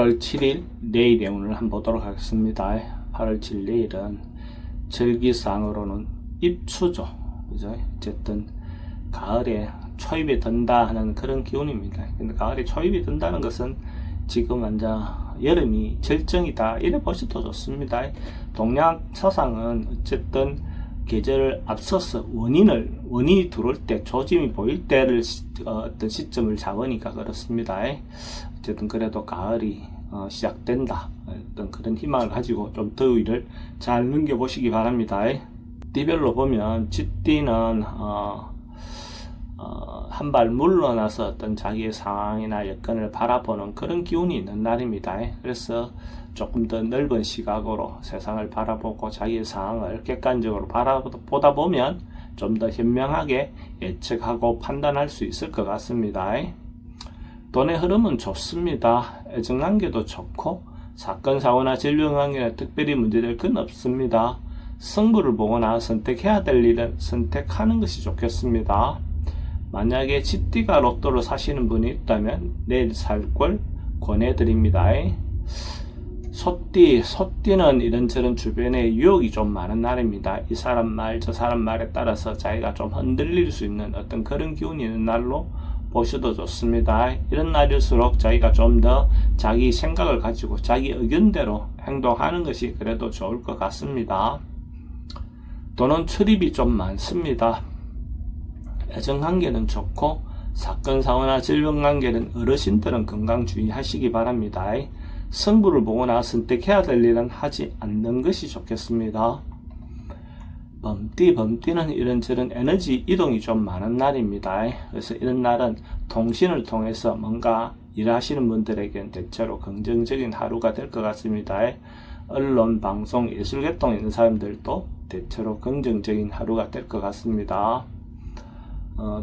8월 7일 내일의 운을 한번 보도록 하겠습니다. 8월 7일 내일은 절기상으로는 입추죠. 그죠? 어쨌든 가을에 초입이 든다 하는 그런 기운입니다. 근데 가을에 초입이 든다는 것은 지금 완전 여름이 절정이다 이래 보셔도 좋습니다. 동양 사상은 어쨌든 계절을 앞서서 원인이 들어올 때, 조짐이 보일 때를 어떤 시점을 잡으니까 그렇습니다. 어쨌든 그래도 가을이 시작된다, 어떤 그런 희망을 가지고 좀 더위를 잘 넘겨보시기 바랍니다. 띠별로 보면 쥐띠는 한 발 물러나서 어떤 자기의 상황이나 여건을 바라보는 그런 기운이 있는 날입니다. 그래서 조금 더 넓은 시각으로 세상을 바라보고 자기의 상황을 객관적으로 바라보다 보면 좀 더 현명하게 예측하고 판단할 수 있을 것 같습니다. 돈의 흐름은 좋습니다. 애정관계도 좋고 사건, 사고나 질병 관계는 특별히 문제될 건 없습니다. 승부를 보거나 선택해야 될 일은 선택하는 것이 좋겠습니다. 만약에 쥐띠가 로또를 사시는 분이 있다면 내일 살 걸 권해드립니다. 소띠는 이런저런 주변에 유혹이 좀 많은 날입니다. 이 사람 말, 저 사람 말에 따라서 자기가 좀 흔들릴 수 있는 어떤 그런 기운이 있는 날로 보셔도 좋습니다. 이런 날일수록 자기가 좀 더 자기 생각을 가지고 자기 의견대로 행동하는 것이 그래도 좋을 것 같습니다. 돈은 출입이 좀 많습니다. 애정관계는 좋고 사건, 사고나 질병관계는 어르신들은 건강 주의하시기 바랍니다. 승부를 보거나 선택해야 될 일은 하지 않는 것이 좋겠습니다. 범띠는 이런저런 에너지 이동이 좀 많은 날입니다. 그래서 이런 날은 통신을 통해서 뭔가 일하시는 분들에겐 대체로 긍정적인 하루가 될 것 같습니다. 언론, 방송, 예술계통 있는 사람들도 대체로 긍정적인 하루가 될 것 같습니다.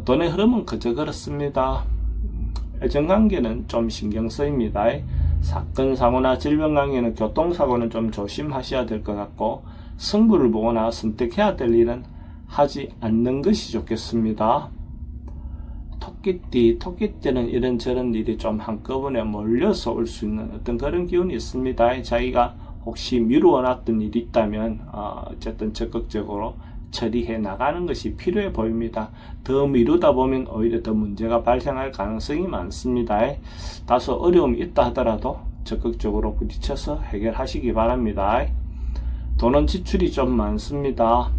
돈의 흐름은 그저 그렇습니다. 애정관계는 좀 신경 쓰입니다. 사건, 사고나 질병 관계는 교통사고는 좀 조심하셔야 될 것 같고 승부를 보거나 선택해야 될 일은 하지 않는 것이 좋겠습니다. 토끼띠는 이런저런 일이 좀 한꺼번에 몰려서 올 수 있는 어떤 그런 기운이 있습니다. 자기가 혹시 미루어놨던 일이 있다면 어쨌든 적극적으로 처리해 나가는 것이 필요해 보입니다. 더 미루다 보면 오히려 더 문제가 발생할 가능성이 많습니다. 다소 어려움이 있다 하더라도 적극적으로 부딪혀서 해결하시기 바랍니다. 돈은 지출이 좀 많습니다.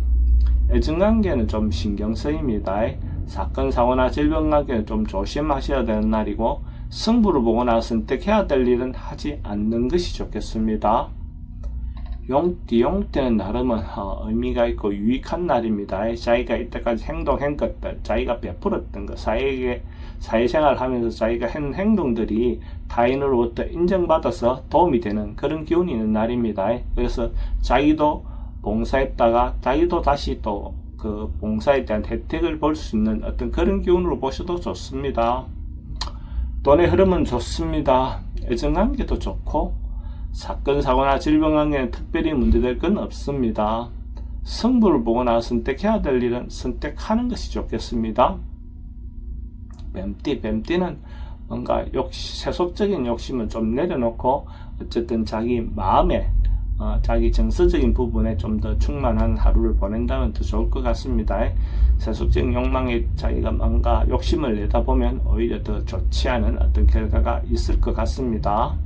애정관계는 좀 신경 쓰입니다. 사건, 사고나 질병관계는 좀 조심하셔야 되는 날이고 승부를 보거나 선택해야 될 일은 하지 않는 것이 좋겠습니다. 용띠는 나름은 의미가 있고 유익한 날입니다. 자기가 이때까지 행동한 것들, 자기가 베풀었던 것, 사회생활을 하면서 자기가 한 행동들이 타인으로부터 인정받아서 도움이 되는 그런 기운이 있는 날입니다. 그래서 자기도 봉사했다가 자기도 다시 또 그 봉사에 대한 혜택을 볼 수 있는 어떤 그런 기운으로 보셔도 좋습니다. 돈의 흐름은 좋습니다. 애정관계도 좋고 사건, 사고나 질병관계는 특별히 문제될 건 없습니다. 승부를 보거나 선택해야 될 일은 선택하는 것이 좋겠습니다. 뱀띠는 뭔가 세속적인 욕심을 좀 내려놓고 어쨌든 자기 마음에 자기 정서적인 부분에 좀 더 충만한 하루를 보낸다면 더 좋을 것 같습니다. 세속적인 욕망에 자기가 뭔가 욕심을 내다 보면 오히려 더 좋지 않은 어떤 결과가 있을 것 같습니다.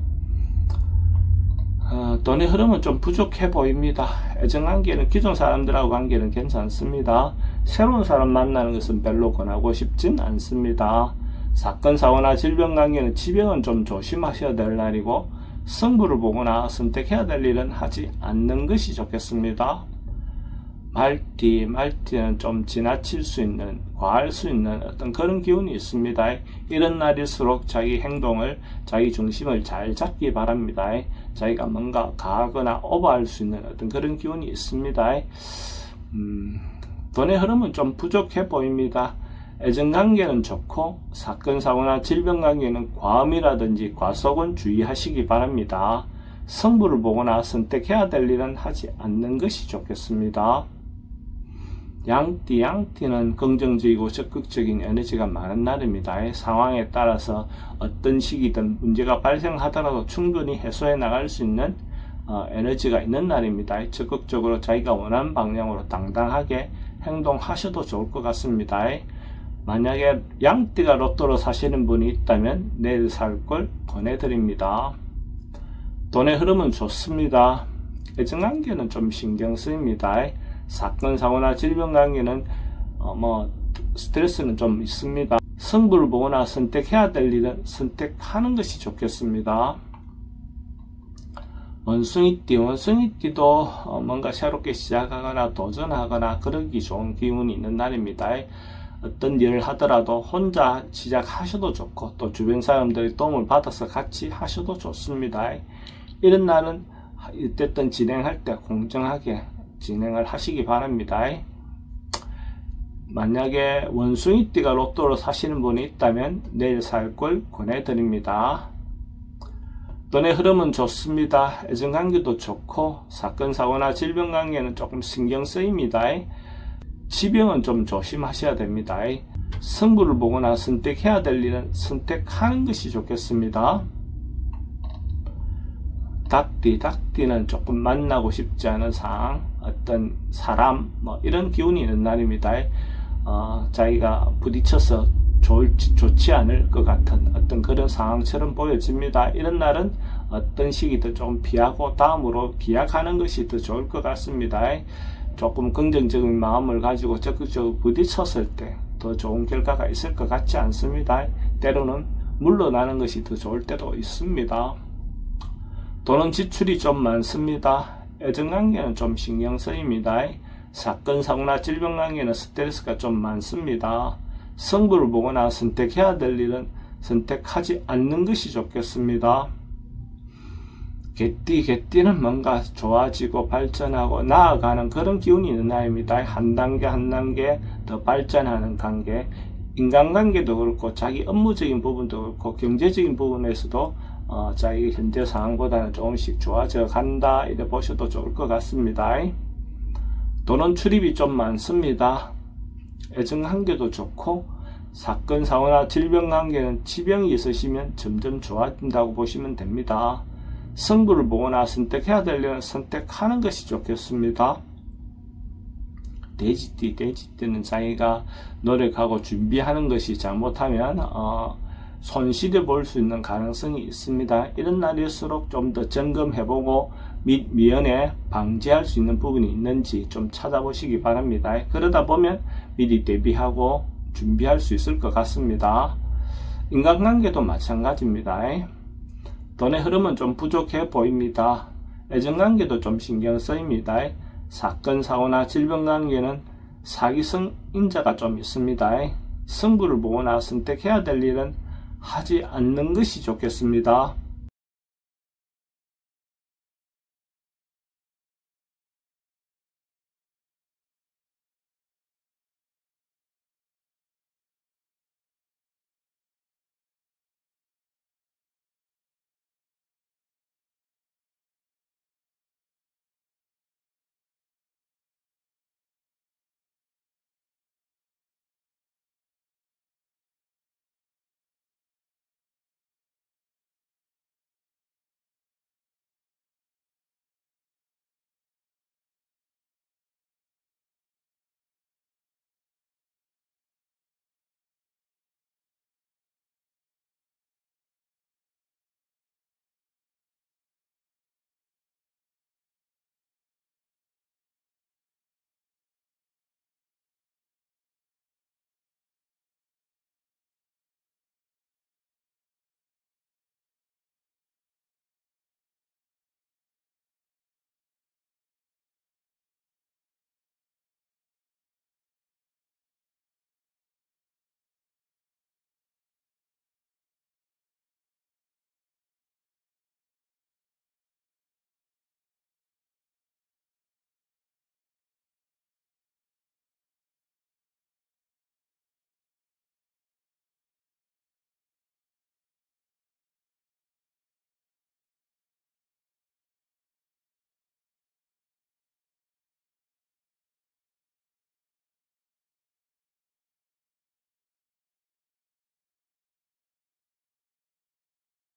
돈의 흐름은 좀 부족해 보입니다. 애정관계는 기존 사람들하고 관계는 괜찮습니다. 새로운 사람 만나는 것은 별로 권하고 싶진 않습니다. 사건, 사고나 질병 관계는 지병은 좀 조심하셔야 될 날이고 승부를 보거나 선택해야 될 일은 하지 않는 것이 좋겠습니다. 말띠는 좀 지나칠 수 있는, 과할 수 있는 어떤 그런 기운이 있습니다. 이런 날일수록 자기 행동을, 자기 중심을 잘 잡기 바랍니다. 자기가 뭔가 가하거나 오버할 수 있는 어떤 그런 기운이 있습니다. 돈의 흐름은 좀 부족해 보입니다. 애정관계는 좋고 사건, 사고나 질병관계는 과음이라든지 과속은 주의하시기 바랍니다. 승부를 보거나 선택해야 될 일은 하지 않는 것이 좋겠습니다. 양띠는 긍정적이고 적극적인 에너지가 많은 날입니다. 상황에 따라서 어떤 시기든 문제가 발생하더라도 충분히 해소해 나갈 수 있는 에너지가 있는 날입니다. 적극적으로 자기가 원하는 방향으로 당당하게 행동하셔도 좋을 것 같습니다. 만약에 양띠가 로또로 사시는 분이 있다면 내일 살 걸 권해드립니다. 돈의 흐름은 좋습니다. 애정관계는 좀 신경 쓰입니다. 사건, 사고나 질병 관계는 스트레스는 좀 있습니다. 승부를 보거나 선택해야 될 일은 선택하는 것이 좋겠습니다. 원숭이띠도 뭔가 새롭게 시작하거나 도전하거나 그러기 좋은 기운이 있는 날입니다. 어떤 일을 하더라도 혼자 시작하셔도 좋고 또 주변 사람들의 도움을 받아서 같이 하셔도 좋습니다. 이런 날은 어쨌든 진행할 때 공정하게 진행을 하시기 바랍니다. 만약에 원숭이띠가 로또로 사시는 분이 있다면 내일 살 걸 권해드립니다. 돈의 흐름은 좋습니다. 애정관계도 좋고 사건, 사고나 질병 관계는 조금 신경 쓰입니다. 지병은 좀 조심하셔야 됩니다. 승부를 보거나 선택해야 될 일은 선택하는 것이 좋겠습니다. 닭띠는 조금 만나고 싶지 않은 상황, 어떤 사람, 이런 기운이 있는 날입니다. 자기가 부딪혀서 좋지 않을 것 같은 어떤 그런 상황처럼 보여집니다. 이런 날은 어떤 시기도 좀 피하고 다음으로 기약하는 것이 더 좋을 것 같습니다. 조금 긍정적인 마음을 가지고 적극적으로 부딪혔을 때 더 좋은 결과가 있을 것 같지 않습니다. 때로는 물러나는 것이 더 좋을 때도 있습니다. 돈은 지출이 좀 많습니다. 애정관계는 좀 신경 쓰입니다. 사건, 사고나 질병 관계는 스트레스가 좀 많습니다. 승부를 보거나 선택해야 될 일은 선택하지 않는 것이 좋겠습니다. 개띠는 뭔가 좋아지고 발전하고 나아가는 그런 기운이 있는 날입니다. 한 단계 한 단계 더 발전하는 관계, 인간관계도 그렇고 자기 업무적인 부분도 그렇고 경제적인 부분에서도 자기 현재 상황보다는 조금씩 좋아져 간다 이래 보셔도 좋을 것 같습니다. 돈은 출입이 좀 많습니다. 애정관계도 좋고 사건, 사고나 질병 관계는 지병이 있으시면 점점 좋아진다고 보시면 됩니다. 승부를 보거나 선택해야 될 일은 선택하는 것이 좋겠습니다. 돼지띠는 자기가 노력하고 준비하는 것이 잘못하면 손실을 볼 수 있는 가능성이 있습니다. 이런 날일수록 좀 더 점검해보고 미연에 방지할 수 있는 부분이 있는지 좀 찾아보시기 바랍니다. 그러다 보면 미리 대비하고 준비할 수 있을 것 같습니다. 인간관계도 마찬가지입니다. 돈의 흐름은 좀 부족해 보입니다. 애정관계도 좀 신경 쓰입니다. 사건, 사고나 질병 관계는 사기성 인자가 좀 있습니다. 승부를 보거나 선택해야 될 일은 하지 않는 것이 좋겠습니다.